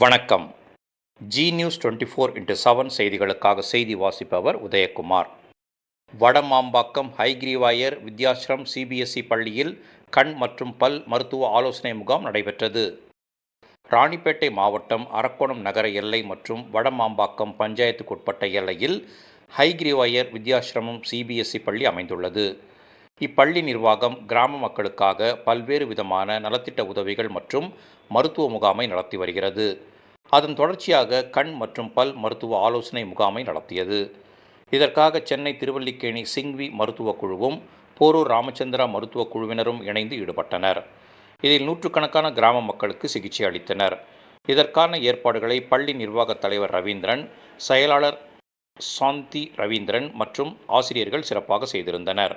வணக்கம். G news 24x7 செய்திகளுக்காக செய்தி வாசிப்பவர் உதயகுமார். வடமாம்பாக்கம் ஹைகிரீவாயர் வித்யாஸ்ரம் சிபிஎஸ்இ பள்ளியில் கண் மற்றும் பல் மருத்துவ ஆலோசனை முகாம் நடைபெற்றது. ராணிப்பேட்டை மாவட்டம் அரக்கோணம் நகர எல்லை மற்றும் வடமாம்பாக்கம் பஞ்சாயத்துக்குட்பட்ட எல்லையில் ஹைகிரீவாயர் வித்யாஸ்ரமம் சிபிஎஸ்இ பள்ளி அமைந்துள்ளது. இப்பள்ளி நிர்வாகம் கிராம மக்களுக்காக பல்வேறு விதமான நலத்திட்ட உதவிகள் மற்றும் மருத்துவ முகாமை நடத்தி வருகிறது. அதன் தொடர்ச்சியாக கண் மற்றும் பல் மருத்துவ ஆலோசனை முகாமை நடத்தியது. இதற்காக சென்னை திருவல்லிக்கேணி சிங்வி மருத்துவக் குழுவும் போரூர் ராமச்சந்திரா மருத்துவக் குழுவினரும் இணைந்து ஈடுபட்டனர். இதில் நூற்றுக்கணக்கான கிராம மக்களுக்கு சிகிச்சை அளித்தனர். இதற்கான ஏற்பாடுகளை பள்ளி நிர்வாக தலைவர் ரவீந்திரன், செயலாளர் சாந்தி ரவீந்திரன் மற்றும் ஆசிரியர்கள் சிறப்பாக செய்திருந்தனர்.